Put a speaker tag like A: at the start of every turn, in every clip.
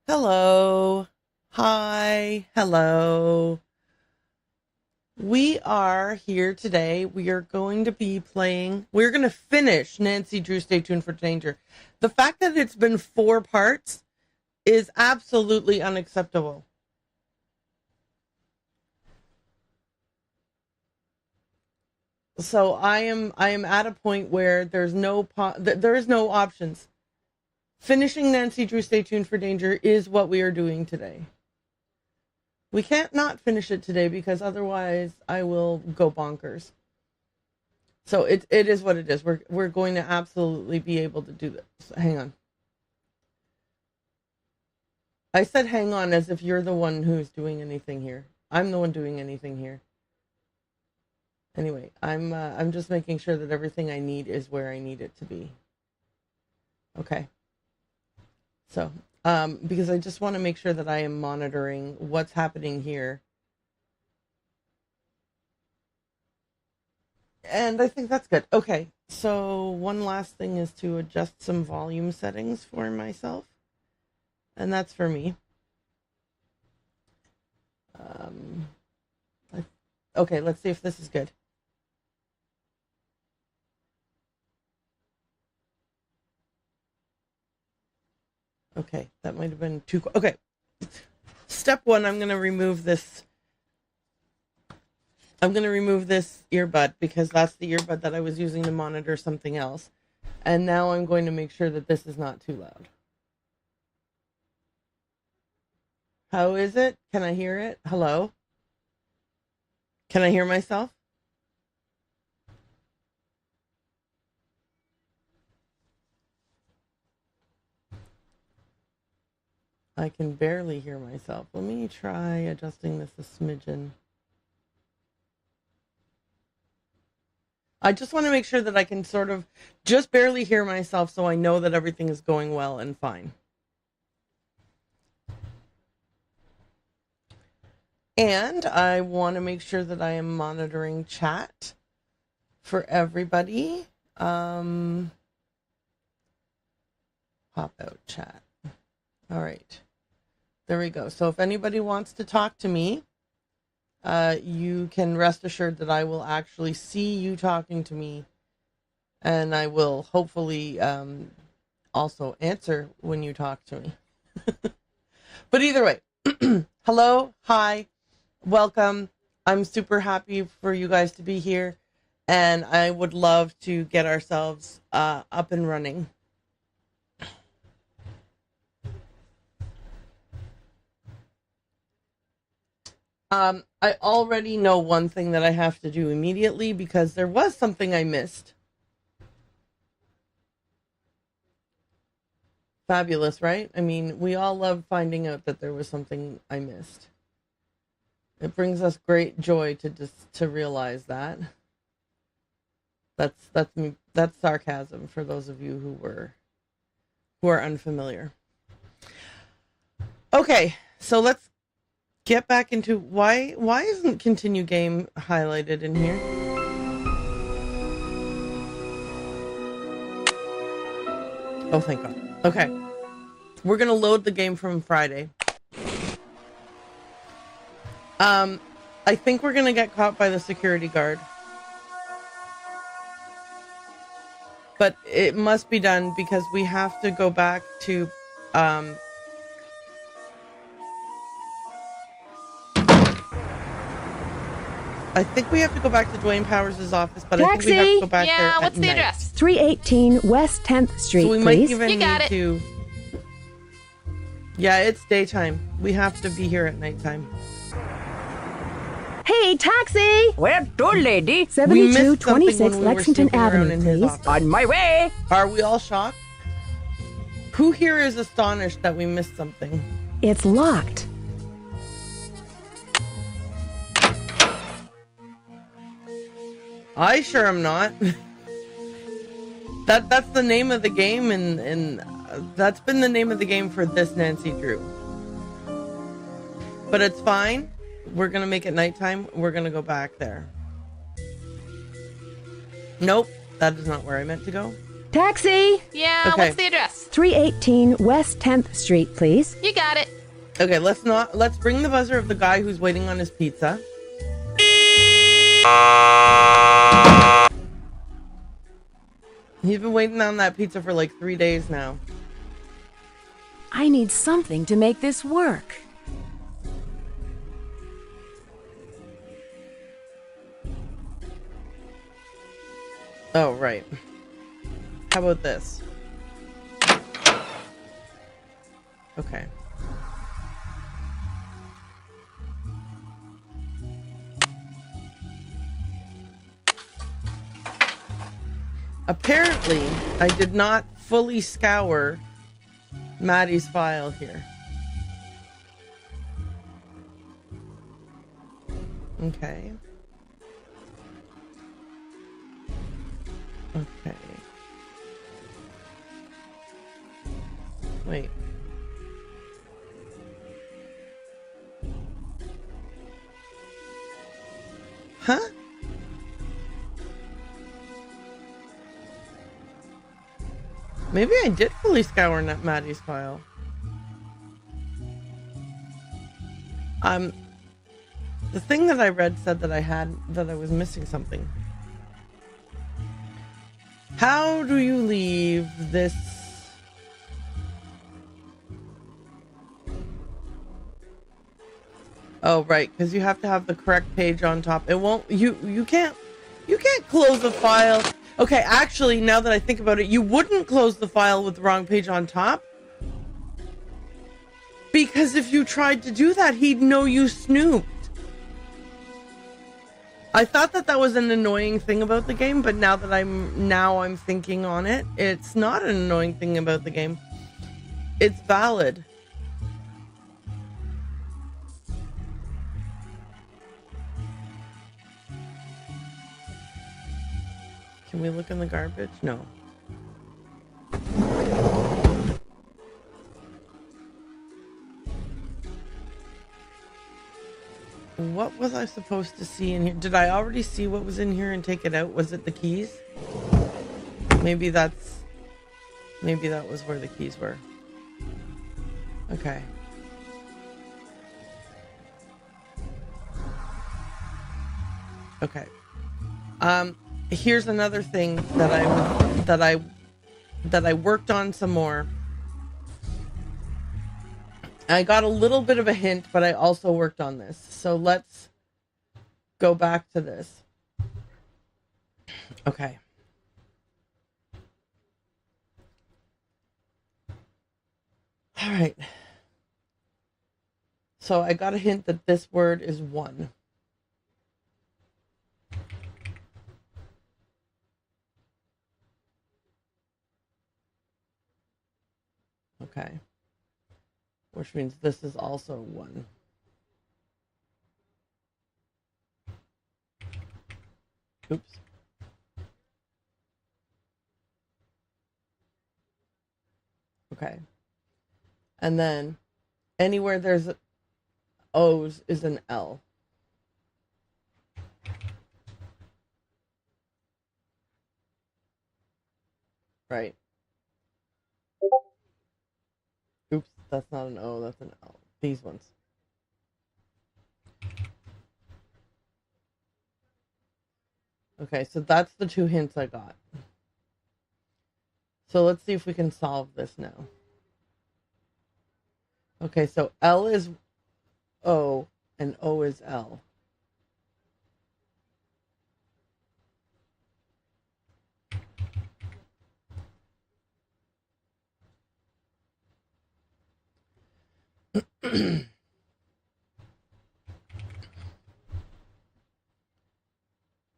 A: Hello. Hi. Hello. We are here today. We are going to be playing. We're going to finish Nancy Drew Stay Tuned for Danger. The fact that it's been 4 parts is absolutely unacceptable. So I am at a point where there's there is no options. Finishing Nancy Drew Stay Tuned for Danger is what we are doing today. We can't not finish it today because otherwise I will go bonkers. So it is what it is. We're going to absolutely be able to do this. Hang on. I said hang on as if you're the one who's doing anything here. I'm the one doing anything here. Anyway, I'm just making sure that everything I need is where I need it to be. Okay. So, because I just want to make sure that I am monitoring what's happening here. And I think that's good. Okay, so one last thing is to adjust some volume settings for myself. And that's for me. Okay, let's see if this is good. Okay, that might have been too... Okay. Step 1, I'm going to remove this. I'm going to remove this earbud because that's the earbud that I was using to monitor something else. And now I'm going to make sure that this is not too loud. How is it? Can I hear it? Hello? Can I hear myself? I can barely hear myself. Let me try adjusting this a smidgen. I just want to make sure that I can sort of just barely hear myself so I know that everything is going well and fine. And I want to make sure that I am monitoring chat for everybody. Pop out chat. All right. There we go. So if anybody wants to talk to me, you can rest assured that I will actually see you talking to me, and I will hopefully also answer when you talk to me. But either way, hello, hi, welcome. I'm super happy for you guys to be here, and I would love to get ourselves up and running. I already know one thing that I have to do immediately because there was something I missed. Fabulous, right? I mean, we all love finding out that there was something I missed. It brings us great joy to realize that. That's sarcasm for those of you who are unfamiliar. Okay, so let's get back into why isn't continue game highlighted in here? Oh, thank God. Okay. We're going to load the game from Friday. I think we're going to get caught by the security guard. But it must be done because we have to go back to I think we have to go back to Dwayne Powers' office, but
B: Taxi?
A: I think we have to go back there
B: Yeah,
A: at
B: what's the
A: night.
B: address?
C: 318 West 10th Street,
A: So we
C: please.
A: might even
B: You got
A: need
B: it.
A: to... Yeah, it's daytime. We have to be here at nighttime.
C: Hey, taxi!
D: Where to, lady?
C: 7226 Lexington Avenue,
A: in his
C: please.
A: office.
D: On my way.
A: Are we all shocked? Who here is astonished that we missed something?
C: It's locked.
A: I sure am not. That's the name of the game, and that's been the name of the game for this Nancy Drew. But it's fine. We're gonna make it nighttime. We're gonna go back there. Nope, that is not where I meant to go.
C: Taxi!
B: Yeah,
A: Okay.
B: what's the address?
C: 318 West 10th Street, please.
B: You got it.
A: Okay, let's bring the buzzer of the guy who's waiting on his pizza. He's been waiting on that pizza for like 3 days now.
C: I need something to make this work.
A: Oh, right. How about this? Okay. Apparently, I did not fully scour Maddie's file here. Okay. Okay. Wait. Huh? Maybe I did fully scour Maddie's file. The thing that I read said that I was missing something. How do you leave this? Oh, right, because you have to have the correct page on top. It won't, you can't close the file. Okay, actually, now that I think about it, you wouldn't close the file with the wrong page on top. Because if you tried to do that, he'd know you snooped. I thought that was an annoying thing about the game, but now that I'm thinking on it, it's not an annoying thing about the game. It's valid. Can we look in the garbage? No. What was I supposed to see in here? Did I already see what was in here and take it out? Was it the keys? Maybe that was where the keys were. Okay. Okay. Here's another thing that I worked on some more. I got a little bit of a hint, but I also worked on this. So let's go back to this. Okay. All right. So I got a hint that this word is one. Okay. Which means this is also one. Oops. Okay. And then anywhere there's O's is an L. Right. Oops, that's not an O, that's an L. These ones. Okay, so that's the two hints I got. So let's see if we can solve this now. Okay, so L is O and O is L.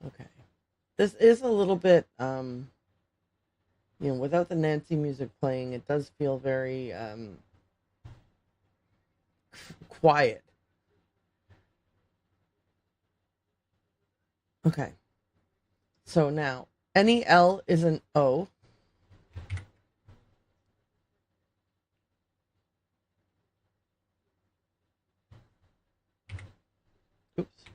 A: Okay. This is a little bit, without the Nancy music playing, it does feel very, quiet. Okay. So now, any L is an O. Oops.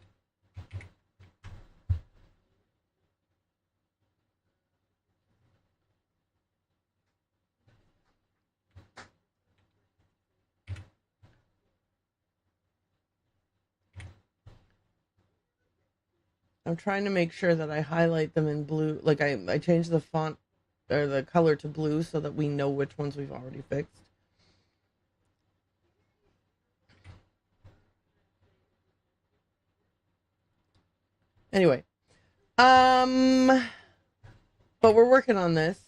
A: I'm trying to make sure that I highlight them in blue. Like I changed the font or the color to blue so that we know which ones we've already fixed. Anyway, but we're working on this.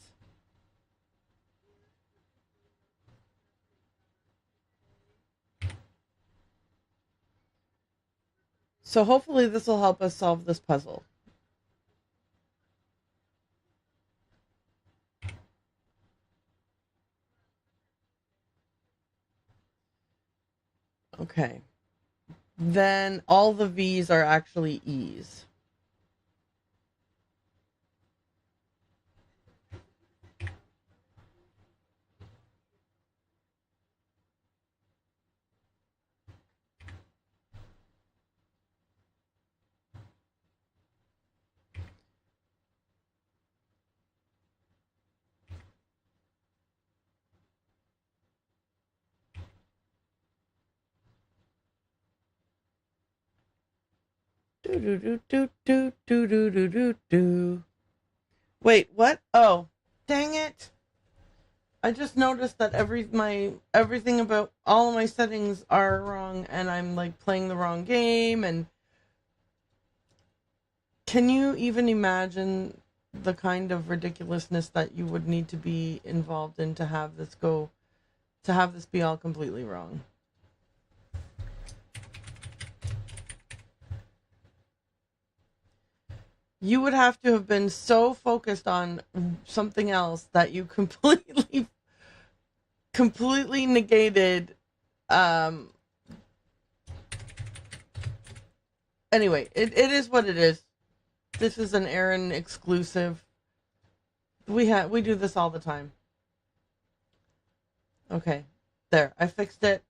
A: So hopefully this will help us solve this puzzle. Okay. Then all the V's are actually E's. Do do do do do do do do do do. Wait, what? Oh, dang it! I just noticed that everything about all of my settings are wrong, and I'm like playing the wrong game. And can you even imagine the kind of ridiculousness that you would need to be involved in to have this be all completely wrong? You would have to have been so focused on something else that you completely negated. Anyway, it is what it is. This is an Aaron exclusive. We do this all the time. Okay, there. I fixed it.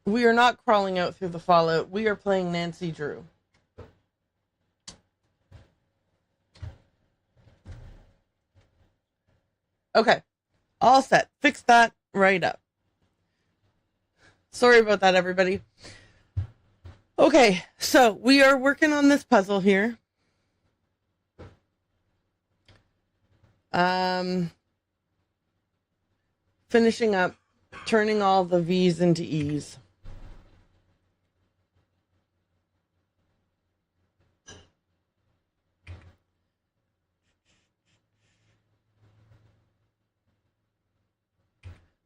A: We are not crawling out through the fallout. We are playing Nancy Drew. Okay, all set. Fix that right up. Sorry about that, everybody. Okay, so we are working on this puzzle here. Finishing up, turning all the V's into E's.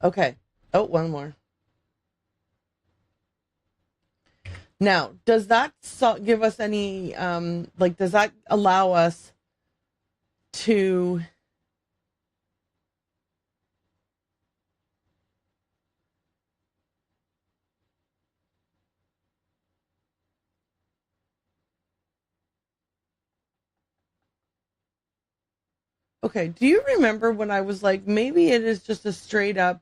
A: Okay. Oh, one more. Now, does that give us any, does that allow us to Okay, do you remember when I was like, maybe it is just a straight up,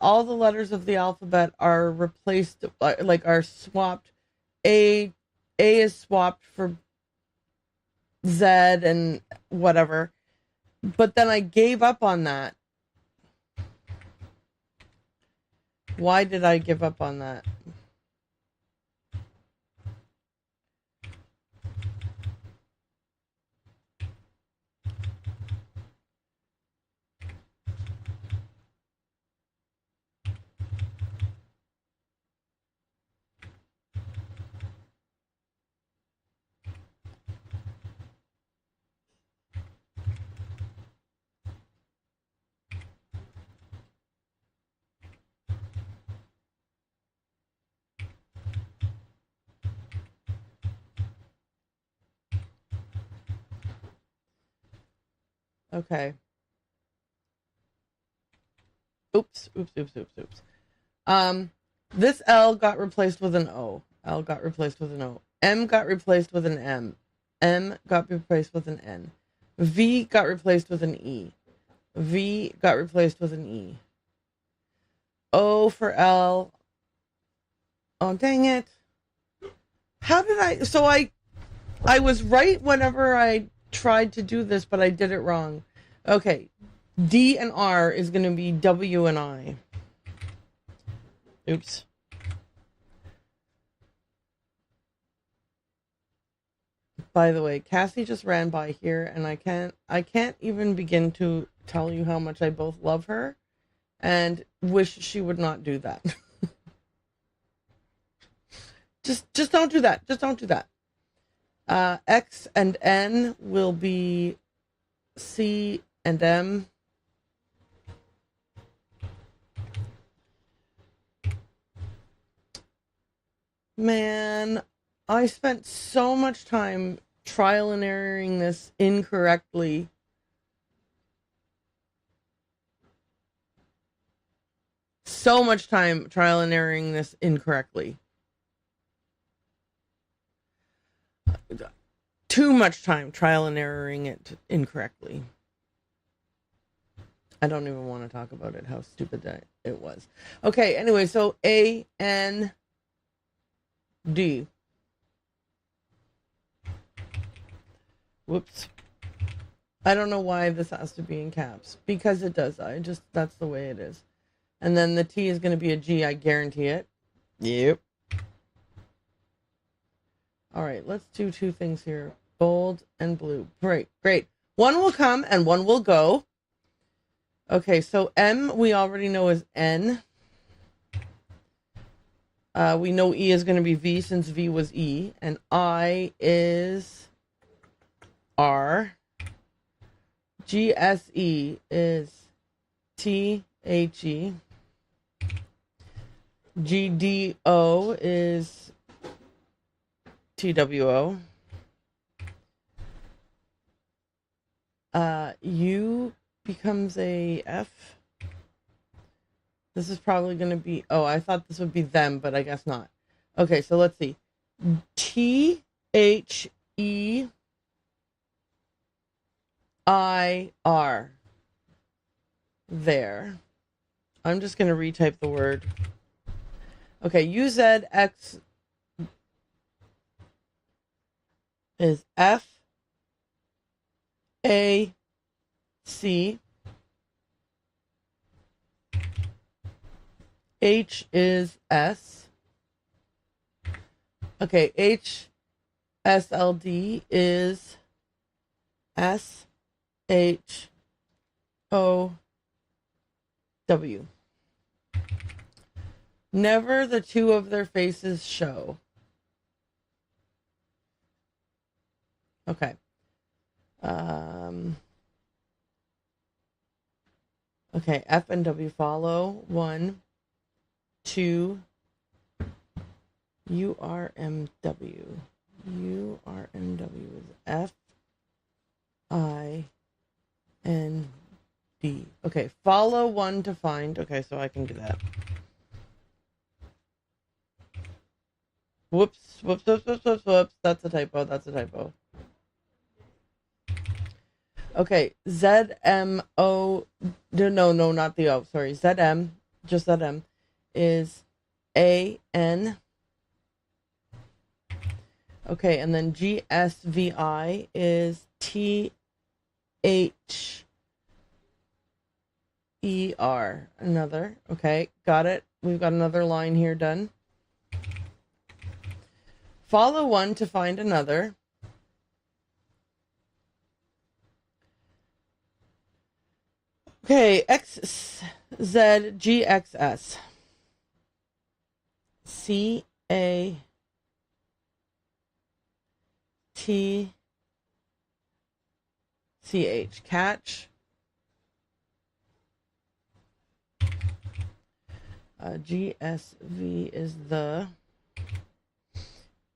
A: all the letters of the alphabet are replaced, are swapped. A is swapped for Z and whatever. But then I gave up on that. Why did I give up on that? Okay. Oops. This L got replaced with an O. L got replaced with an O. M got replaced with an M. M got replaced with an N. V got replaced with an E. V got replaced with an E. O for L. Oh, dang it. How did I was right whenever I tried to do this, but I did it wrong. Okay. D and R is going to be W and I. Oops. By the way, Cassie just ran by here, and I can't even begin to tell you how much I both love her and wish she would not do that. just don't do that. Just don't do that. X and N will be C and M. Man, I spent so much time trial and erroring this incorrectly. So much time trial and erroring this incorrectly. Too much time trial and erroring it incorrectly. I don't even want to talk about it, how stupid that it was. Okay, anyway, so A, N, D. Whoops. I don't know why this has to be in caps. Because it does. That's the way it is. And then the T is going to be a G, I guarantee it. Yep. All right, let's do two things here. Bold and blue. Great. One will come and one will go. Okay, so M we already know is N. We know E is going to be V since V was E. And I is R. GSE is THE. GDO is TWO. U becomes a F. This is probably going to be... Oh, I thought this would be them, but I guess not. Okay, so let's see. THEIR. There. I'm just going to retype the word. Okay, UZX is F A C. H is S. Okay, HSLD is SHOW. Never the two of their faces show. Okay. Okay, F and W follow. 1, 2. URMW. URMW is FIND. Okay, follow 1 to find. Okay, so I can do that. Whoops. That's a typo. Okay, ZMO. No, not the O. Sorry, ZM. Just ZM is AN. Okay, and then GSVI is THER. Another. Okay, got it. We've got another line here done. Follow 1 to find another. Okay, XZGXS. CATCH. Catch. GSV is the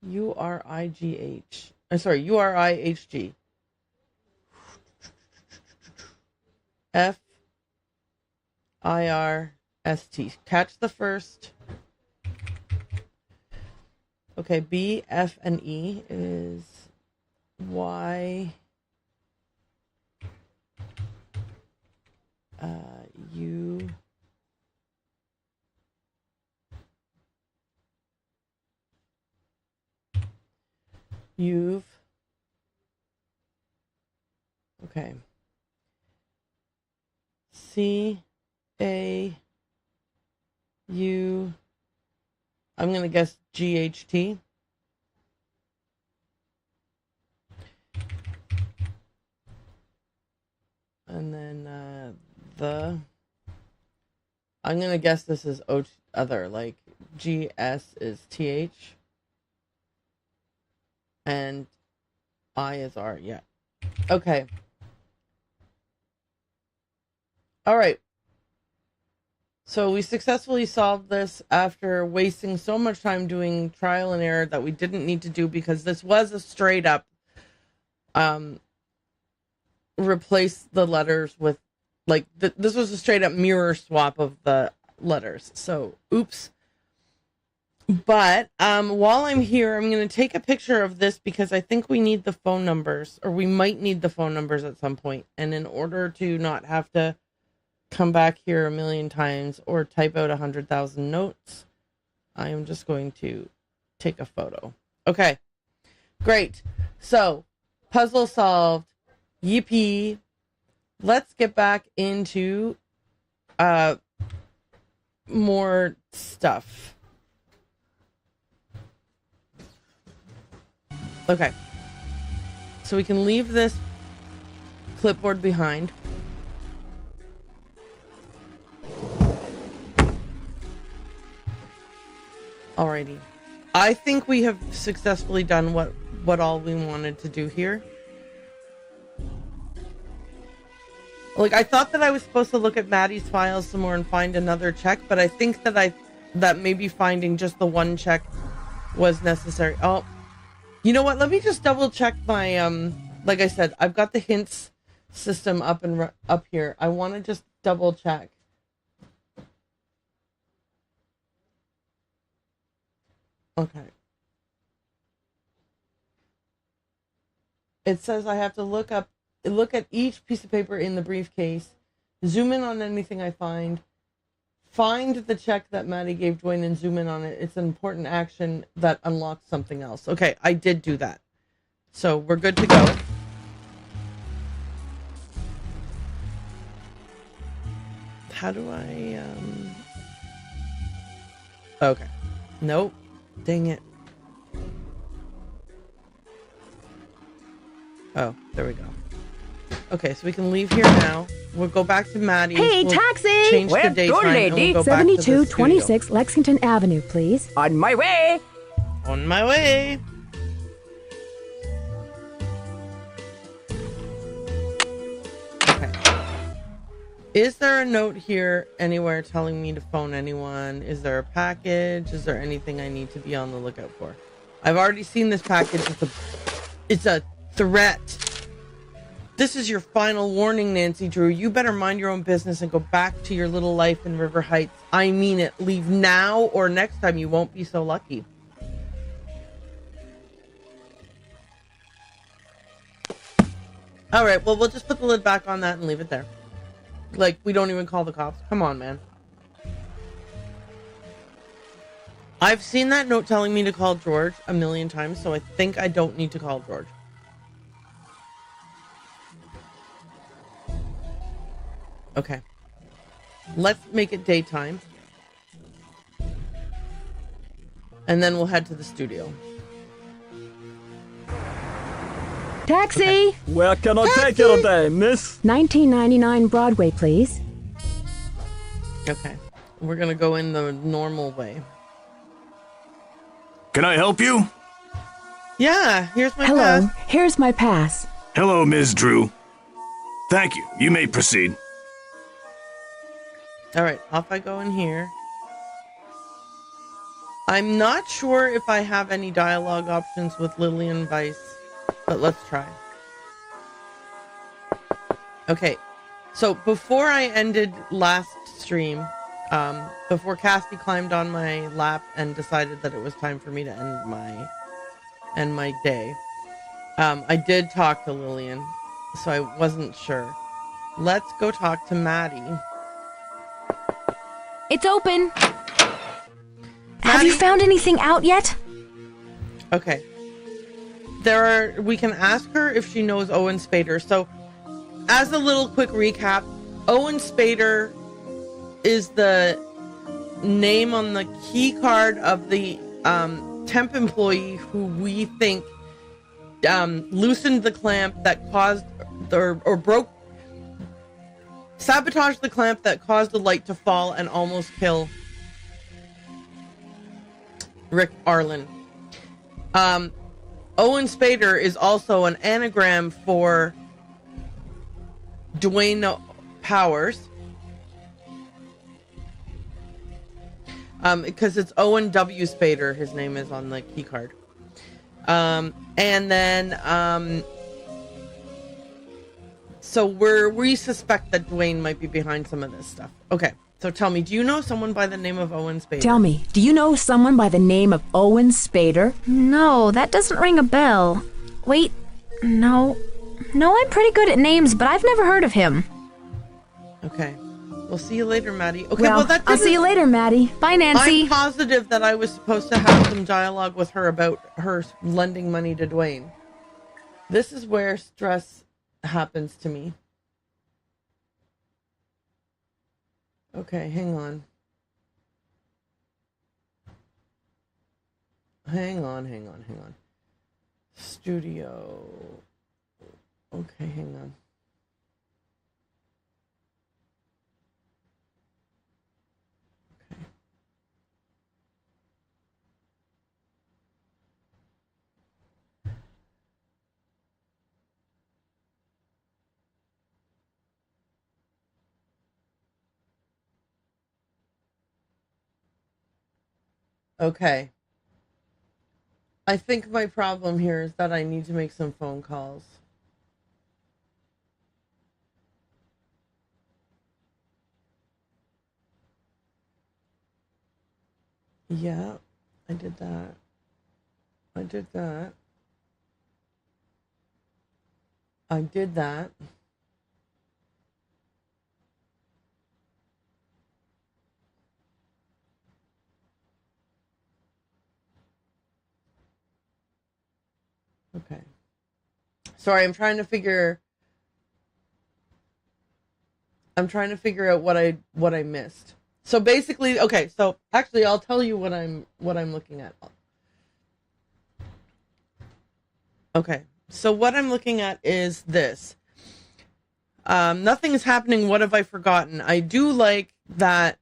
A: URIGH. URIHG. FIRST. Catch the first. Okay, B, F, and E is Y, U, You've. Okay. CAU. I'm going to guess GHT. And then I'm going to guess this is other, like GS is TH. And I is R, yeah. Okay. All right. So we successfully solved this after wasting so much time doing trial and error that we didn't need to do, because this was a straight up replace the letters with, like, this was a straight up mirror swap of the letters. So oops. But while I'm here, I'm going to take a picture of this because I think we need the phone numbers, or we might need the phone numbers at some point. And in order to not have to come back here a million times or type out 100,000 notes, I am just going to take a photo. Okay, great. So puzzle solved. Yippee. Let's get back into more stuff. Okay. So we can leave this clipboard behind. Alrighty. I think we have successfully done what all we wanted to do here. Like, I thought that I was supposed to look at Maddie's files some more and find another check, but I think that maybe finding just the one check was necessary. Oh, you know what? Let me just double check my, like I said, I've got the hints system up here. I want to just double check. Okay. It says I have to look at each piece of paper in the briefcase, zoom in on anything I find the check that Maddie gave Dwayne and zoom in on it. It's an important action that unlocks something else. Okay, I did do that. So we're good to go. How do I, okay. Nope. Dang it. Oh, there we go. Okay, so we can leave here now. We'll go back to Maddie.
C: Hey,
A: we'll
C: taxi!
A: Change the daytime and we'll go back to the
C: 7226 Lexington Avenue, please.
B: On my way!
A: On my way! Okay. Is there a note here anywhere telling me to phone anyone? Is there a package? Is there anything I need to be on the lookout for? I've already seen this package. It's a threat. This is your final warning, Nancy Drew. You better mind your own business and go back to your little life in River Heights. I mean it. Leave now or next time you won't be so lucky. All right, well, we'll just put the lid back on that and leave it there. Like, we don't even call the cops. Come on, man. I've seen that note telling me to call George a million times, so I think I don't need to call George. Okay. Let's make it daytime. And then we'll head to the studio.
C: Taxi!
A: Okay.
B: Where can I take you today, miss?
C: 1999 Broadway, please.
A: Okay. We're gonna go in the normal way.
D: Can I help you?
A: Yeah, here's my
C: Hello,
A: pass.
C: here's my pass.
D: Hello, Ms. Drew. Thank you. You may proceed.
A: All right, off I go in here. I'm not sure if I have any dialogue options with Lillian Weiss, but let's try. Okay, so before I ended last stream, before Cassie climbed on my lap and decided that it was time for me to end my day, I did talk to Lillian, so I wasn't sure. Let's go talk to Maddie.
C: It's open. Have
A: Maddie?
C: you found anything out yet?
A: Okay. We can ask her if she knows Owen Spader. So, as a little quick recap, Owen Spader is the name on the key card of the temp employee who we think loosened the clamp that caused or broke Sabotage the clamp that caused the light to fall and almost kill Rick Arlen. Owen Spader is also an anagram for Dwayne Powers. Because it's Owen W. Spader, his name is on the key card. And then, so we suspect that Dwayne might be behind some of this stuff. Okay, so tell me, do you know someone by the name of Owen Spader?
C: Tell me, do you know someone by the name of Owen Spader?
E: No, that doesn't ring a bell. Wait, no. No, I'm pretty good at names, but I've never heard of him.
A: Okay. We'll see you later, Maddie. Okay,
C: Well,
A: that
C: I'll see you later, Maddie.
E: Bye, Nancy.
A: I'm positive that I was supposed to have some dialogue with her about her lending money to Dwayne. This is where stress happens to me. Okay, hang on. Hang on. Studio. Okay, hang on. Okay. I think my problem here is that I need to make some phone calls. Yeah, I did that. I did that. Okay. Sorry, I'm trying to figure out what I missed. So basically, okay, so actually I'll tell you what I'm looking at. Okay. So what I'm looking at is this. Nothing is happening. What have I forgotten? I do like that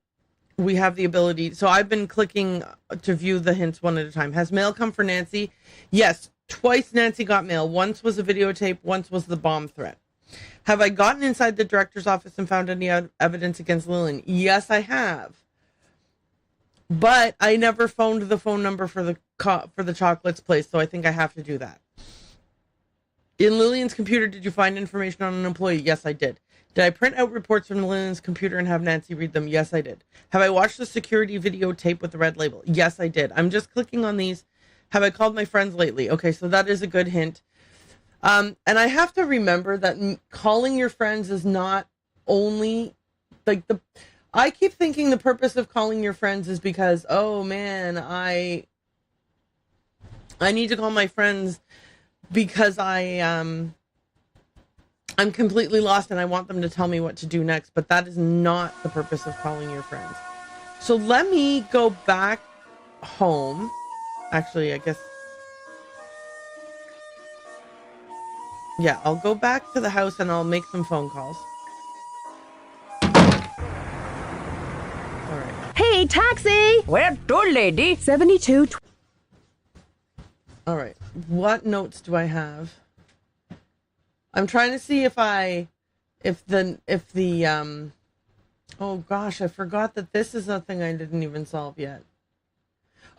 A: we have the ability. So I've been clicking to view the hints one at a time. Has mail come for Nancy? Yes. Twice Nancy got mail. Once was a videotape. Once was the bomb threat. Have I gotten inside the director's office and found any evidence against Lillian? Yes, I have. But I never phoned the phone number for the chocolates place, so I think I have to do that. In Lillian's computer, did you find information on an employee? Yes, I did. Did I print out reports from Lillian's computer and have Nancy read them? Yes, I did. Have I watched the security videotape with the red label? Yes, I did. I'm just clicking on these. Have I called my friends lately? Okay, so that is a good hint. And I have to remember that calling your friends is not only like I keep thinking the purpose of calling your friends is because, oh man, I need to call my friends because I'm completely lost and I want them to tell me what to do next. But that is not the purpose of calling your friends. So let me go back home. Actually, I guess. Yeah, I'll go back to the house and I'll make some phone calls. All right.
C: Hey, taxi!
B: Where to, lady?
C: 72.
A: All right. What notes do I have? I'm trying to see if the oh gosh, I forgot that this is a thing I didn't even solve yet.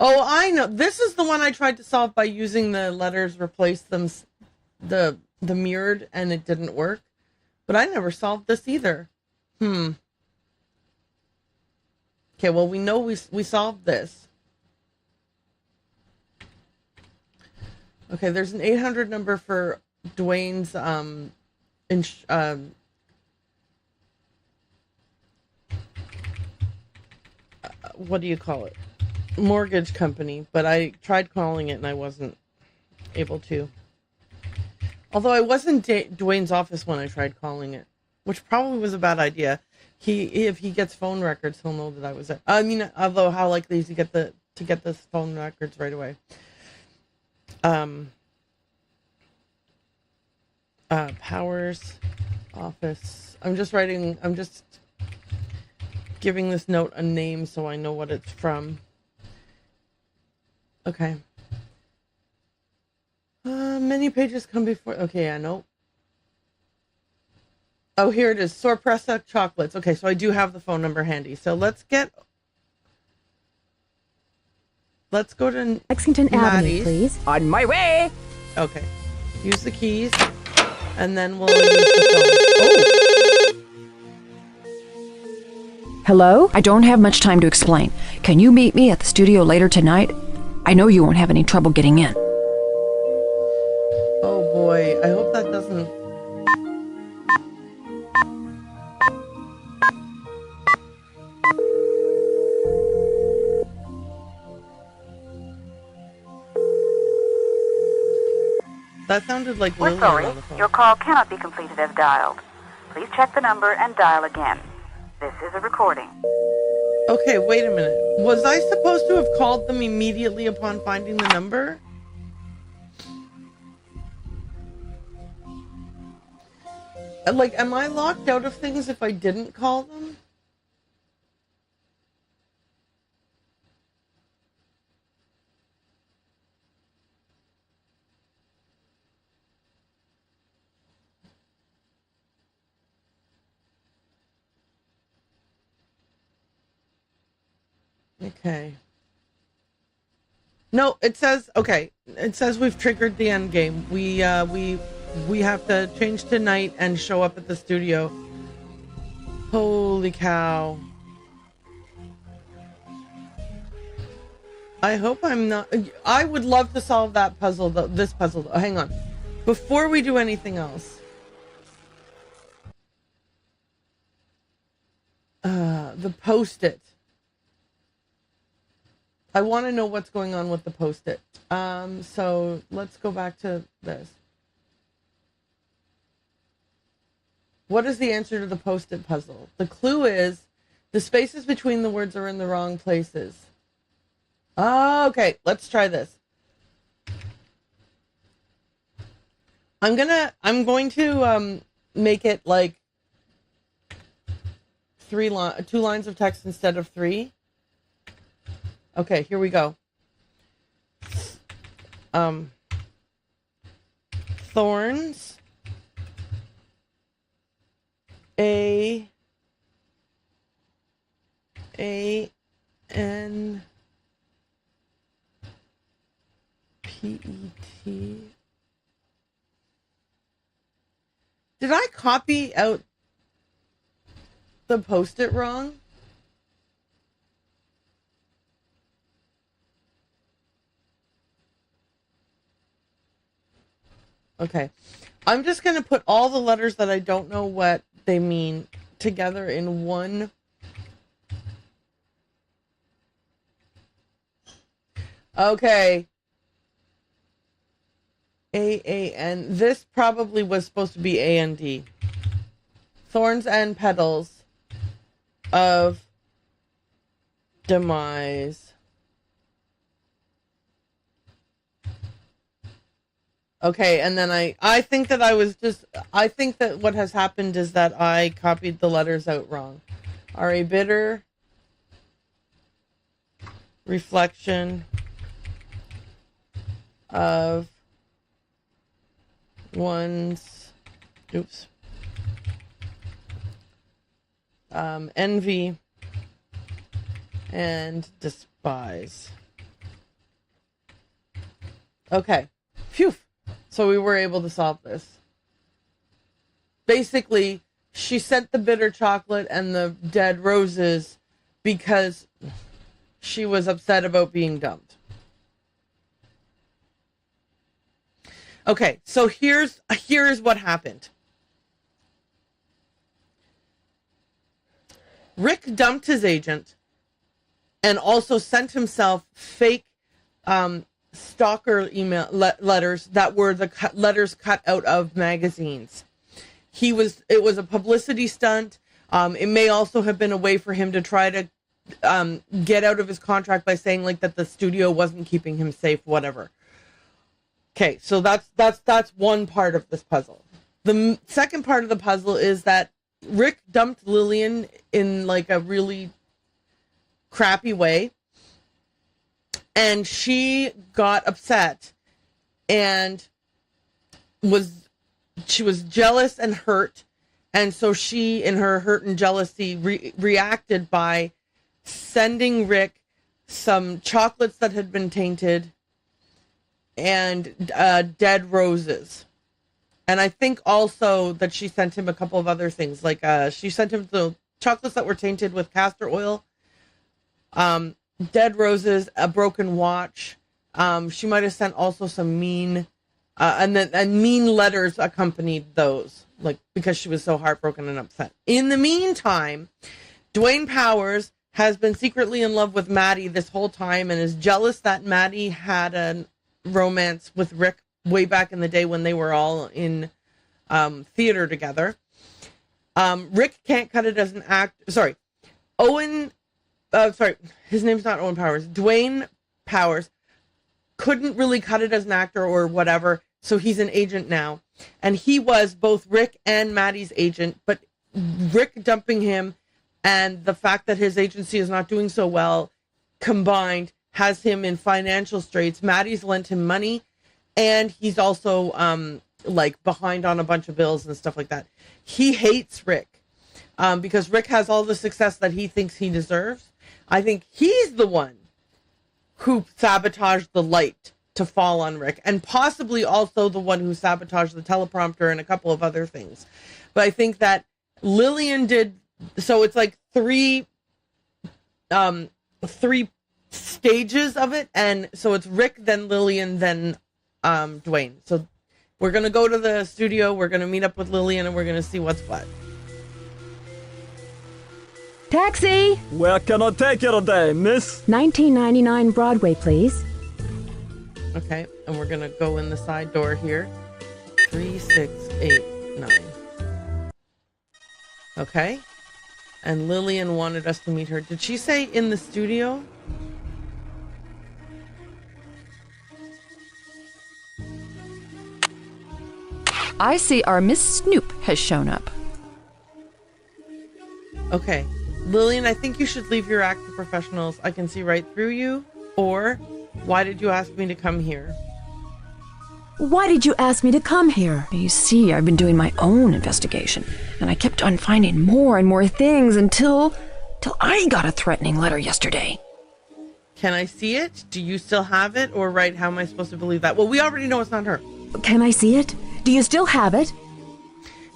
A: Oh, I know. This is the one I tried to solve by using the letters, replace them, the mirrored, and it didn't work. But I never solved this either. Okay, well, we know we solved this. Okay, there's an 800 number for Dwayne's what do you call it? Mortgage company, but I tried calling it and I wasn't able to. Although I was in Dwayne's office when I tried calling it, which probably was a bad idea. If he gets phone records, he'll know that I was there. I mean, although how likely is he to get the phone records right away? Powers office I'm just giving this note a name so I know what it's from. Okay. Many pages come before. Okay, I know. Oh, here it is. Sorpresa chocolates. Okay, so I do have the phone number handy. So let's go to
C: Lexington Avenue,
A: Maddie's.
C: please.
B: On my way.
A: Okay. Use the keys, and then we'll use the phone. Oh.
C: Hello?
F: I don't have much time to explain. Can you meet me at the studio later tonight? I know you won't have any trouble getting in.
A: Oh boy. I hope that doesn't. That sounded like
G: We're
A: Lillian
G: sorry,
A: on the phone.
G: your call cannot be completed as dialed. Please check the number and dial again. This is a recording.
A: Okay, wait a minute. Was I supposed to have called them immediately upon finding the number? Like, am I locked out of things if I didn't call them? Okay. No, it says, okay, it says we've triggered the end game. We have to change tonight and show up at the studio. Holy cow. I hope I'm not, I would love to solve that puzzle, this puzzle. Oh, hang on. Before we do anything else. The Post-it. I want to know what's going on with the Post-it. So let's go back to this. What is the answer to the Post-it puzzle? The clue is the spaces between the words are in the wrong places. Okay, let's try this. I'm going to make it like 2 lines of text instead of 3. Okay, here we go. Thorns. A N P E T. Did I copy out the Post-it wrong? Okay. I'm just going to put all the letters that I don't know what they mean together in one. Okay. A-A-N. This probably was supposed to be A-N-D. Thorns and petals of demise. Okay, and then I think that I think that what has happened is that I copied the letters out wrong. Are a bitter reflection of one's, envy and despise. Okay, phew. So we were able to solve this. Basically, she sent the bitter chocolate and the dead roses because she was upset about being dumped. Okay, so here's what happened. Rick dumped his agent and also sent himself fake stalker email letters that were the letters cut out of magazines. It was a publicity stunt. It may also have been a way for him to try to get out of his contract by saying like that the studio wasn't keeping him safe, whatever. Okay, so that's one part of this puzzle. The second part of the puzzle is that Rick dumped Lillian in like a really crappy way, and she got upset and she was jealous and hurt, and so she, in her hurt and jealousy, reacted by sending Rick some chocolates that had been tainted and dead roses. And I think also that she sent him a couple of other things, like she sent him the chocolates that were tainted with castor oil, dead roses, a broken watch. She might have sent also some mean mean letters accompanied those, like, because she was so heartbroken and upset. In the meantime, Dwayne Powers has been secretly in love with Maddie this whole time and is jealous that Maddie had a romance with Rick way back in the day when they were all in theater together. Rick can't cut it as an actor. Sorry. His name's not Owen Powers. Dwayne Powers couldn't really cut it as an actor or whatever, so he's an agent now. And he was both Rick and Maddie's agent, but Rick dumping him and the fact that his agency is not doing so well combined has him in financial straits. Maddie's lent him money, and he's also like behind on a bunch of bills and stuff like that. He hates Rick because Rick has all the success that he thinks he deserves. I think he's the one who sabotaged the light to fall on Rick, and possibly also the one who sabotaged the teleprompter and a couple of other things. But I think that Lillian did, so it's like three stages of it, and so it's Rick, then Lillian, then Dwayne. So we're gonna go to the studio, we're gonna meet up with Lillian, and we're gonna see what's what.
C: Taxi!
B: Where can I take you today, miss?
C: 1999 Broadway, please.
A: Okay, and we're gonna go in the side door here. 3689. Okay. And Lillian wanted us to meet her. Did she say in the studio?
F: I see our Miss Snoop has shown up.
A: Okay. Lillian, I think you should leave your act to professionals. I can see right through you. Or, why did you ask me to come here?
C: Why did you ask me to come here?
F: You see, I've been doing my own investigation, and I kept on finding more and more things until I got a threatening letter yesterday.
A: Can I see it? Do you still have it? Or, right, how am I supposed to believe that? Well, we already know it's not her.
C: Can I see it? Do you still have it?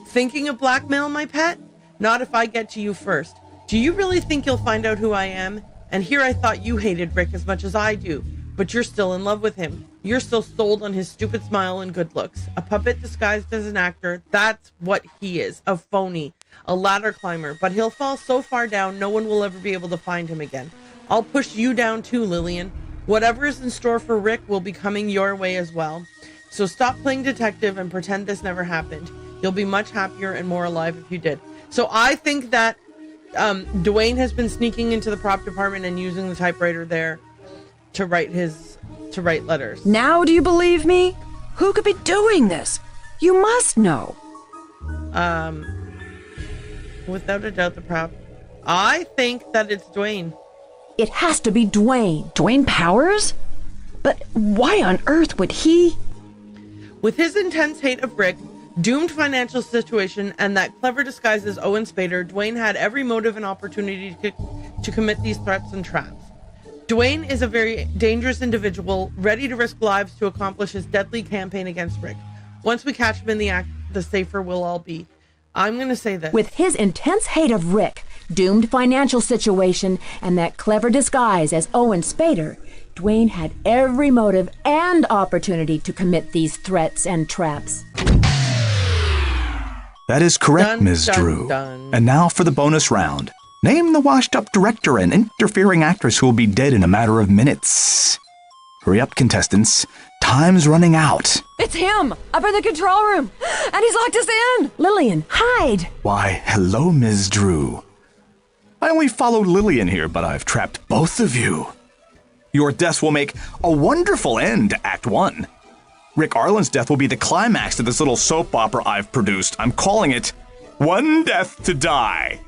A: Thinking of blackmail, my pet? Not if I get to you first. Do you really think you'll find out who I am? And here I thought you hated Rick as much as I do, but you're still in love with him. You're still sold on his stupid smile and good looks. A puppet disguised as an actor, that's what he is. A phony, a ladder climber, but he'll fall so far down no one will ever be able to find him again. I'll push you down too, Lillian. Whatever is in store for Rick will be coming your way as well. So stop playing detective and pretend this never happened. You'll be much happier and more alive if you did. So I think that Dwayne has been sneaking into the prop department and using the typewriter there to write letters.
F: Now do you believe me? Who could be doing this? You must know.
A: Without a doubt, the prop. I think that it's Dwayne.
C: It has to be Dwayne.
F: Dwayne Powers? But why on earth would he?
A: With his intense hate of Rick, doomed financial situation, and that clever disguise as Owen Spader, Dwayne had every motive and opportunity to commit these threats and traps. Dwayne is a very dangerous individual, ready to risk lives to accomplish his deadly campaign against Rick. Once we catch him in the act, the safer we'll all be. I'm going to say this.
C: With his intense hate of Rick, doomed financial situation, and that clever disguise as Owen Spader, Dwayne had every motive and opportunity to commit these threats and traps.
D: That is correct,
A: Dun,
D: Ms.
A: dun,
D: Drew.
A: dun.
D: And now for the bonus round. Name the washed-up director and interfering actress who will be dead in a matter of minutes. Hurry up, contestants. Time's running out.
F: It's him, up in the control room, and he's locked us in.
C: Lillian, hide!
D: Why, hello, Ms. Drew. I only followed Lillian here, but I've trapped both of you. Your deaths will make a wonderful end to Act 1. Rick Arlen's death will be the climax to this little soap opera I've produced. I'm calling it One death to die.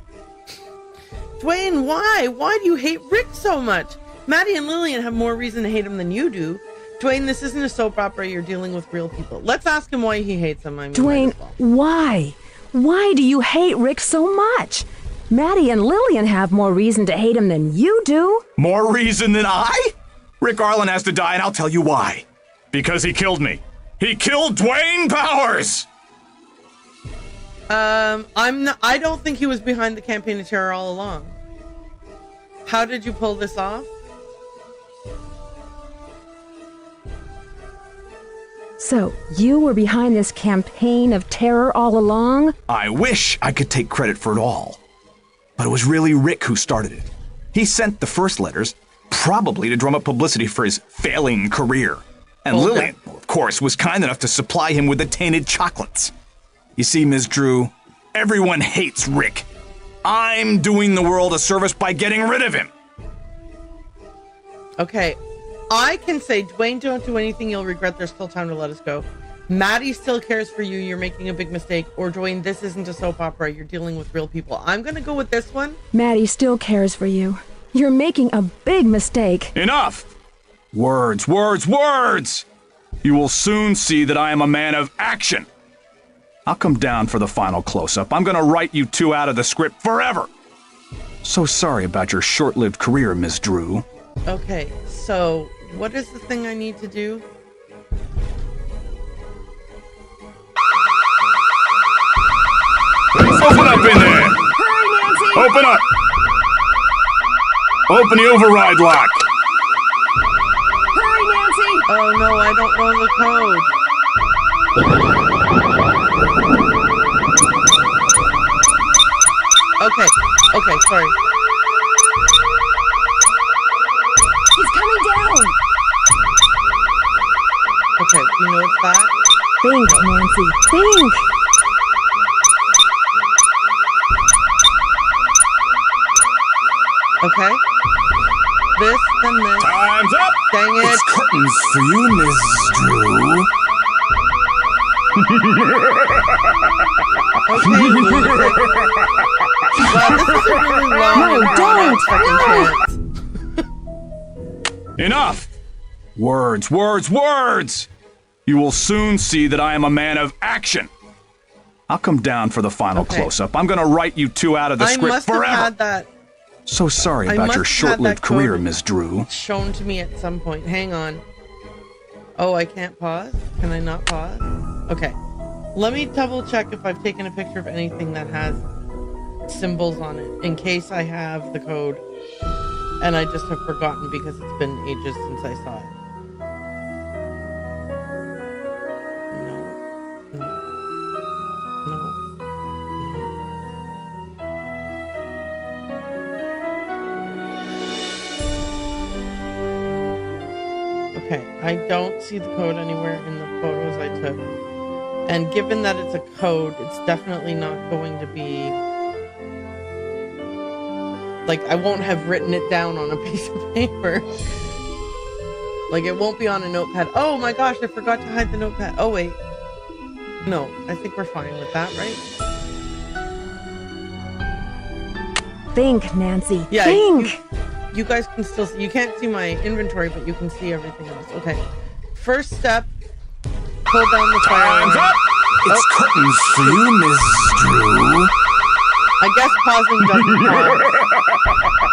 A: Dwayne, why? Why do you hate Rick so much? Maddie and Lillian have more reason to hate him than you do. Dwayne, this isn't a soap opera. You're dealing with real people. Let's ask him why he hates him. I mean,
C: Dwayne, why? Why do you hate Rick so much? Maddie and Lillian have more reason to hate him than you do.
D: More reason than I? Rick Arlen has to die, and I'll tell you why. Because he killed me. He killed Dwayne Powers!
A: I don't think he was behind the campaign of terror all along. How did you pull this off?
C: So, you were behind this campaign of terror all along?
D: I wish I could take credit for it all. But it was really Rick who started it. He sent the first letters, probably to drum up publicity for his failing career. And Lillian, of course, was kind enough to supply him with the tainted chocolates. You see, Ms. Drew, everyone hates Rick. I'm doing the world a service by getting rid of him.
A: Okay, I can say, Dwayne, don't do anything you'll regret. There's still time to let us go. Maddie still cares for you. You're making a big mistake. Or Dwayne, this isn't a soap opera. You're dealing with real people. I'm going to go with this one.
C: Maddie still cares for you. You're making a big mistake.
D: Enough! Words, words, words! You will soon see that I am a man of action. I'll come down for the final close-up. I'm gonna write you two out of the script forever. So sorry about your short-lived career, Miss Drew.
A: Okay, so what is the thing I need to do?
D: Open up in there!
E: Hurry, Nancy!
D: Open up! Open the override lock!
E: Hurry, Nancy!
A: Oh no, I don't know the code. Okay, sorry.
E: He's coming down!
A: Okay, you know it's that?
C: Think, Nancy, think!
A: Okay. This, then this.
D: Time's up!
A: Dang it.
D: It's curtains for you, Miss Drew.
A: Okay, music. Wow, this is a really long and drawn-out second chance.
D: Enough! Words, words, words! You will soon see that I am a man of action. I'll come down for the final close-up. I'm gonna write you two out of the
A: I
D: script
A: must have
D: forever.
A: had that
D: So sorry
A: I
D: about
A: must
D: your
A: have had
D: short-lived
A: that code
D: career, Miss Drew.
A: shown to me at some point. Hang on. Oh, I can't pause? Can I not pause? Okay. Let me double check if I've taken a picture of anything that has symbols on it, in case I have the code and I just have forgotten because it's been ages since I saw it. Okay, I don't see the code anywhere in the photos I took. And given that it's a code, it's definitely not going to be... Like, I won't have written it down on a piece of paper. Like, it won't be on a notepad. Oh my gosh, I forgot to hide the notepad. Oh, wait. No, I think we're fine with that, right?
C: Think, Nancy,
A: Yeah,
C: think!
A: You guys can still see, you can't see my inventory, but you can see everything else. Okay. First step, pull down the fire
D: Time's
A: alarm.
D: up! It's curtains for you, Miss Drew.
A: I guess pausing doesn't pause.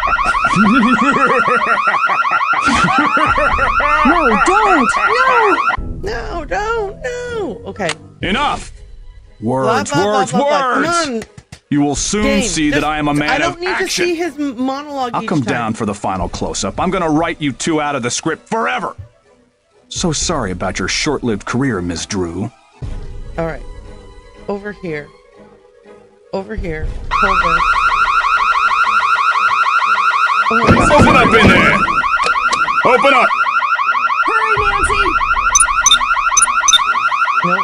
C: No, don't! No!
A: No, don't, no! Okay.
D: Enough! Words,
A: Blah, blah,
D: words,
A: blah, blah, blah.
D: words!
A: Come on.
D: You will soon
A: Dane,
D: see that
A: just-
D: I am a man
A: I
D: of
A: don't need to
D: action.
A: see his monologue
D: I'll
A: each
D: come
A: time.
D: down for the final close-up. I'm gonna write you two out of the script forever. So sorry about your short-lived career, Miss Drew.
A: All right. Over here. Over here. Pull this. Oh my God.
D: Open up in there! Open up!
E: Hurry, Nancy!
A: No.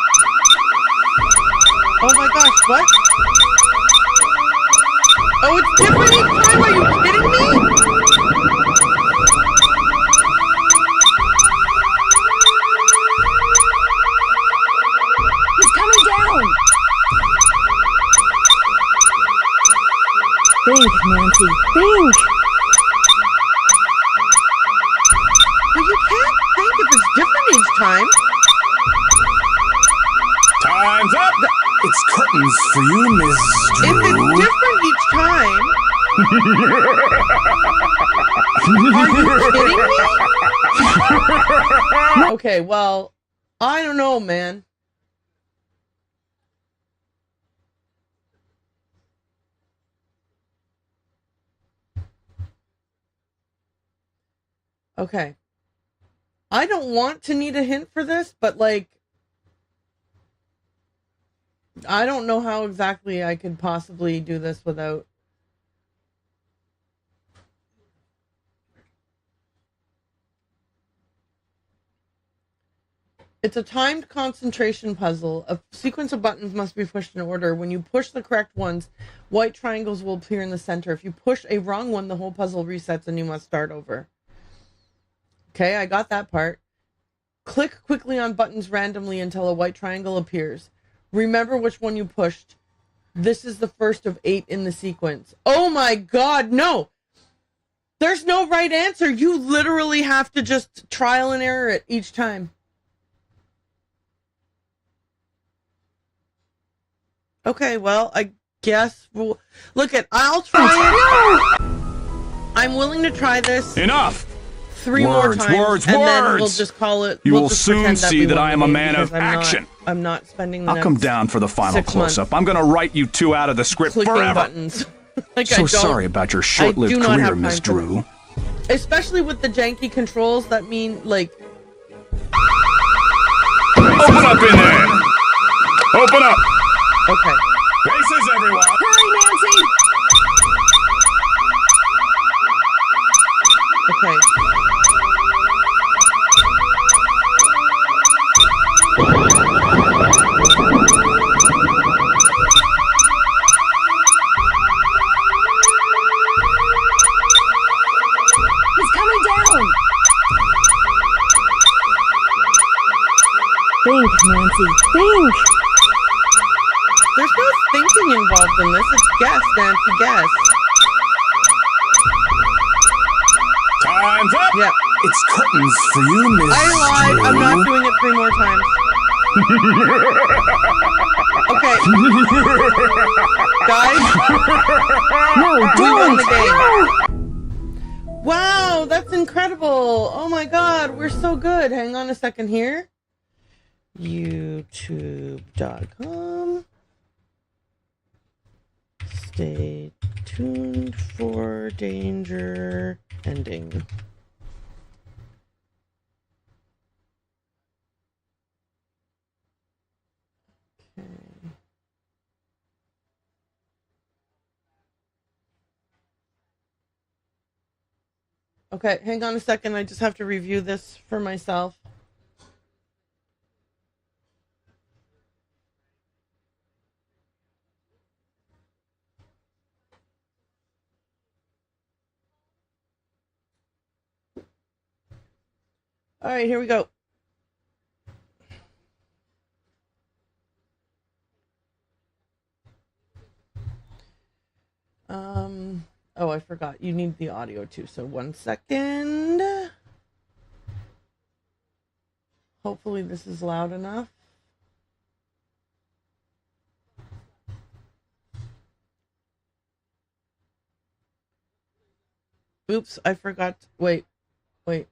A: Oh my gosh, what? Oh, it's different each time. Are you kidding me?
E: He's coming down!
C: Think, Nancy, think!
A: But you can't think if it's different each time.
D: Time's up! It's curtains for you, Miss
A: If
D: Drew.
A: it's different each time. Are you kidding me? Okay, well, I don't know, man. Okay. I don't want to need a hint for this, but like, I don't know how exactly I could possibly do this without. It's a timed concentration puzzle. A sequence of buttons must be pushed in order. When you push the correct ones, white triangles will appear in the center. If you push a wrong one, the whole puzzle resets and you must start over. Okay, I got that part. Click quickly on buttons randomly until a white triangle appears. Remember which one you pushed. This is the first of 8 in the sequence. Oh my God, no! There's no right answer. You literally have to just trial and error it each time. Okay, well, I guess we'll... Look it, I'll try it. No! I'm willing to try this.
D: Enough!
A: 3 more times, and then we'll just call it.
D: You
A: we'll
D: will
A: just
D: soon
A: pretend that
D: see
A: we
D: that
A: won
D: I
A: the
D: am a
A: game
D: man of
A: because
D: action.
A: I'm not spending the
D: I'll come
A: next
D: down for the final
A: 6 months
D: close-up. I'm gonna write you 2 out of the script
A: clicking
D: forever.
A: buttons. Like,
D: So sorry about your short-lived
A: do not
D: career,
A: have
D: Miss
A: time for
D: Drew.
A: Especially with the janky controls that mean, like...
D: Open up in there! Open up!
A: Okay.
D: Faces, everyone!
C: Hurry, Nancy!
A: Okay.
C: He's coming down! Think, Nancy, think!
A: There's no thinking involved in this. It's guess, Nancy, guess.
D: Time's up!
A: Yeah.
D: It's curtains for you, Miss
A: I lied.
D: Drew.
A: I'm not doing it 3 more times. Okay. Guys,
C: No,
A: we won
C: don't!
A: the game.
C: No!
A: Wow, that's incredible. Oh my God, we're so good. Hang on a second here. YouTube.com. Stay tuned for danger ending. Okay, hang on a second. I just have to review this for myself. All right, here we go. Oh, I forgot. You need the audio too. So 1 second. Hopefully this is loud enough. Oops, I forgot. Wait,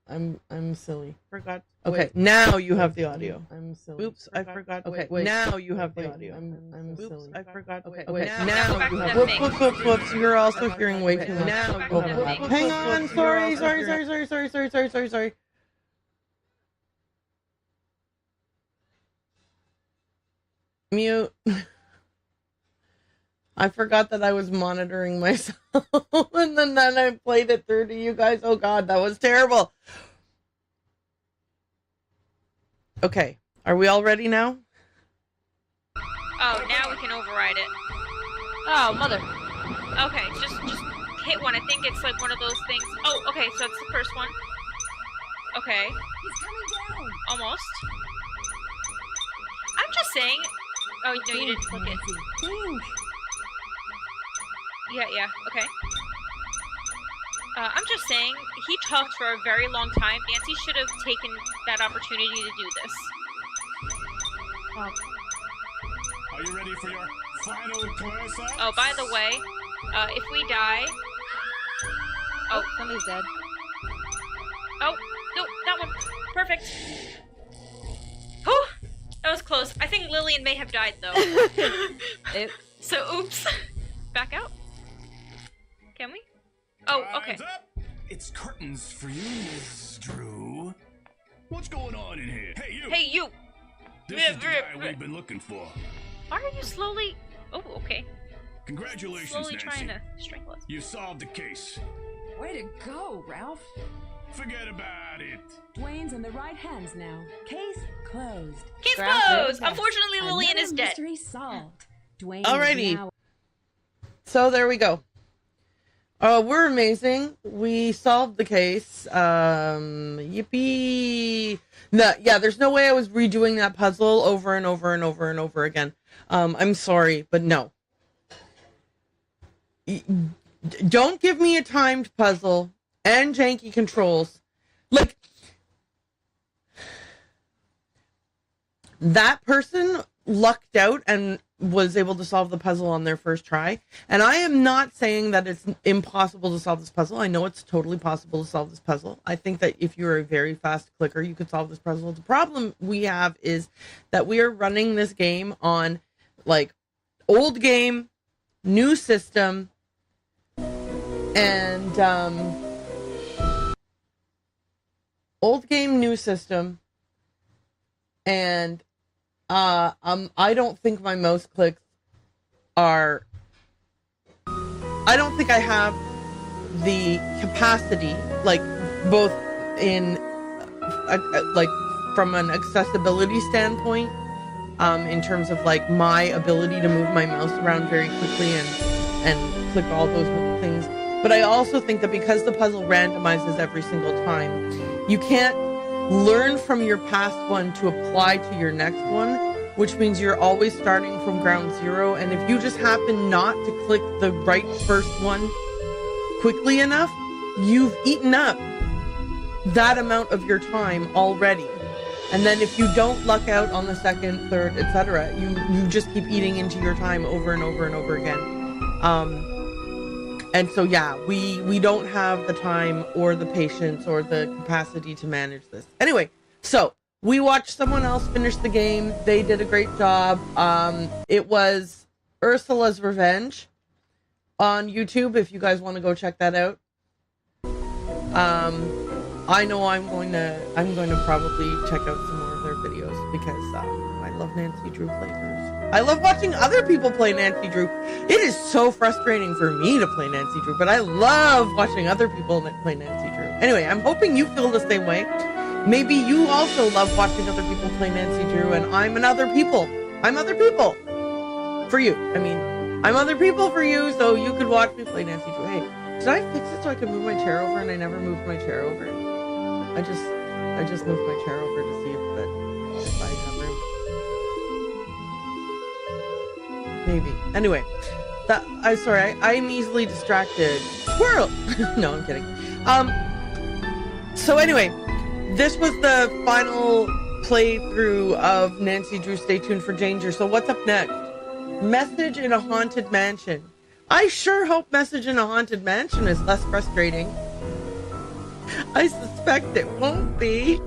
A: I'm silly. Forgot. Okay, now you have the audio. I'm silly. Oops, I forgot. Okay, now you have the audio. I'm silly. I forgot. Okay, now you have. Whoops. You're also hearing way too much. Now overlap. Hang on. Sorry. Mute. I forgot that I was monitoring myself, and then I played it through to you guys. Oh God, that was terrible. Okay, are we all ready now?
H: Oh, now we can override it. Oh, mother. Okay, just hit one. I think it's like one of those things. Oh, okay, so it's the first one. Okay.
C: He's coming down!
H: Almost. I'm just saying. Oh, no, you didn't click it.
C: Think.
H: Yeah, okay. I'm just saying, he talked for a very long time. Nancy should have taken that opportunity to do this.
I: Are you ready for your final close-up?
H: Oh, by the way, if we die... Oh,
E: Somebody's dead.
H: oh, no, that one. Perfect. Oh, that was close. I think Lillian may have died, though. So, oops. Back out. Can we? Oh, okay.
I: Time's up. It's curtains for you, Miss Drew. What's going on in here? Hey, you!
H: Hey, you!
I: This is the guy we've been looking for.
H: Why are you slowly... Oh, okay.
I: Congratulations,
H: Slowly
I: Nancy.
H: trying to strangle us.
I: You solved the case.
F: Way to go, Ralph.
I: Forget about it.
C: Dwayne's in the right hands now. Case closed.
H: Case
C: Graphic
H: closed!
C: test.
H: Unfortunately, Lillian
C: Another
H: is dead.
C: Mystery solved. Dwayne
A: Alrighty.
C: is now...
A: So there we go. We're amazing. We solved the case. Yippee. No, yeah, there's no way I was redoing that puzzle over and over and over and over again. I'm sorry, but no. Don't give me a timed puzzle and janky controls. Like, that person lucked out and was able to solve the puzzle on their first try. And I am not saying that it's impossible to solve this puzzle. I know it's totally possible to solve this puzzle. I think that if you're a very fast clicker, you could solve this puzzle. The problem we have is that we are running this game on, like, old game, new system, and old game, new system, and I don't think my mouse clicks are... I don't think I have the capacity, like, both in, like, from an accessibility standpoint, in terms of, like, my ability to move my mouse around very quickly and click all those things. But I also think that because the puzzle randomizes every single time, you can't learn from your past one to apply to your next one, which means you're always starting from ground zero. And if you just happen not to click the right first one quickly enough, you've eaten up that amount of your time already. And then if you don't luck out on the second, third, etc., you just keep eating into your time over and over and over again. And so, yeah, we don't have the time or the patience or the capacity to manage this. Anyway, so we watched someone else finish the game. They did a great job. It was Ursula's Revenge on YouTube, if you guys want to go check that out. I know I'm going to probably check out some more of their videos because I love Nancy Drew playthroughs. I love watching other people play Nancy Drew. It is so frustrating for me to play Nancy Drew, but I love watching other people play Nancy Drew. Anyway, I'm hoping you feel the same way. Maybe you also love watching other people play Nancy Drew, and I'm other people for you. I mean, I'm other people for you, so you could watch me play Nancy Drew. Hey, did I fix it so I could move my chair over, and I never moved my chair over? I just moved my chair over to see if I have room. Maybe. Anyway, I'm sorry. I'm easily distracted. Squirrel. No, I'm kidding. So anyway, this was the final playthrough of Nancy Drew. Stay tuned for danger. So what's up next? Message in a Haunted Mansion. I sure hope Message in a Haunted Mansion is less frustrating. I suspect it won't be.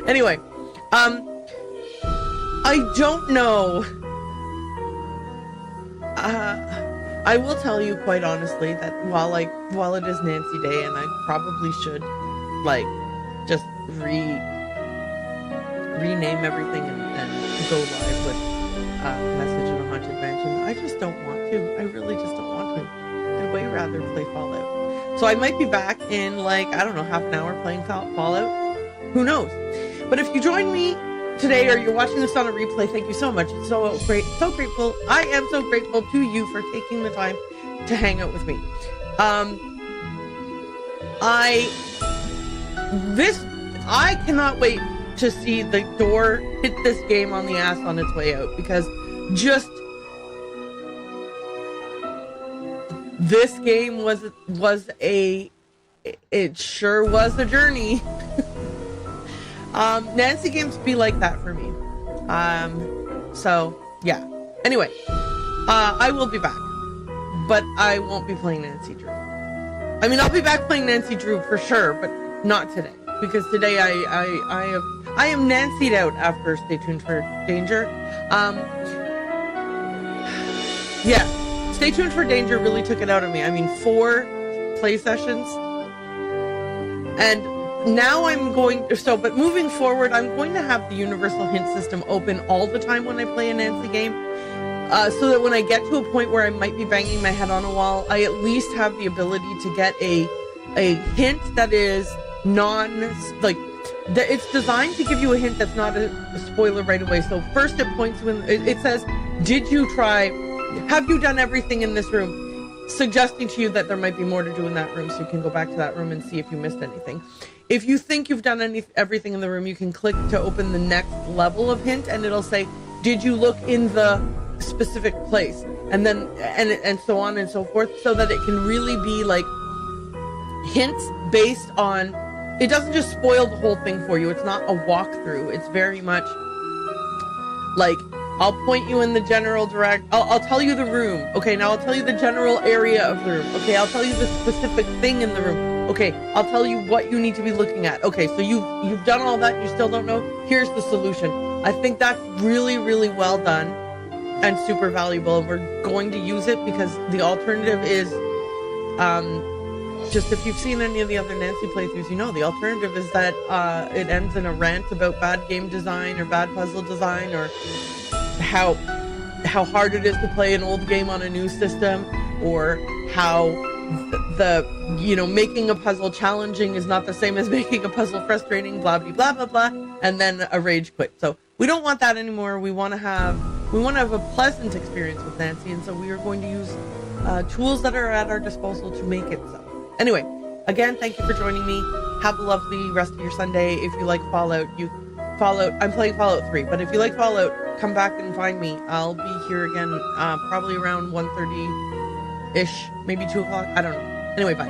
A: Anyway, I don't know. I will tell you quite honestly that while it is Nancy Day and I probably should just rename everything and go live with Message in a Haunted Mansion, I just don't want to. I really just don't want to. I'd way rather play Fallout. So I might be back in I don't know, half an hour playing Fallout. Who knows? But if you join me today or you're watching this on a replay, thank you so much. It's so great, so grateful. I am so grateful to you for taking the time to hang out with me. I cannot wait to see the door hit this game on the ass on its way out, because just this game it sure was a journey. Nancy games be like that for me. So yeah. Anyway, I will be back, but I won't be playing Nancy Drew. I mean, I'll be back playing Nancy Drew for sure, but not today, because today I am Nancy'd out after Stay Tuned for Danger. Yeah, Stay Tuned for Danger really took it out of me. I mean, 4 play sessions, and now but moving forward, I'm going to have the universal hint system open all the time when I play a Nancy game, so that when I get to a point where I might be banging my head on a wall, I at least have the ability to get a hint that is it's designed to give you a hint that's not a spoiler right away. So first it points when it says, have you done everything in this room? Suggesting to you that there might be more to do in that room, so you can go back to that room and see if you missed anything. If you think you've done everything in the room, you can click to open the next level of hint, and it'll say, did you look in the specific place? And then, and so on and so forth, so that it can really be like hints based on, it doesn't just spoil the whole thing for you. It's not a walkthrough. It's very much like, I'll point you in the general I'll tell you the room. Okay, now I'll tell you the general area of the room. Okay, I'll tell you the specific thing in the room. Okay, I'll tell you what you need to be looking at. Okay, so you've done all that, you still don't know? Here's the solution. I think that's really, really well done and super valuable. We're going to use it because the alternative is, just if you've seen any of the other Nancy playthroughs, you know the alternative is that it ends in a rant about bad game design or bad puzzle design, or how hard it is to play an old game on a new system, or how making a puzzle challenging is not the same as making a puzzle frustrating, blah blah blah blah blah, and then a rage quit. So we don't want that anymore. We want to have a pleasant experience with Nancy, and so we are going to use tools that are at our disposal to make it so. Anyway, again, thank you for joining me. Have a lovely rest of your Sunday. If you like Fallout, I'm playing Fallout 3, but if you like Fallout, come back and find me. I'll be here again probably around 1:30-ish, maybe 2 o'clock. I don't know. Anyway, bye.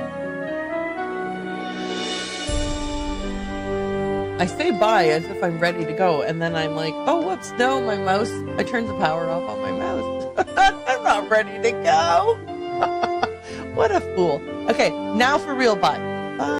A: I say bye as if I'm ready to go, and then I'm like, oh, whoops, no, my mouse. I turned the power off on my mouse. I'm not ready to go. What a fool. Okay, now for real, bye.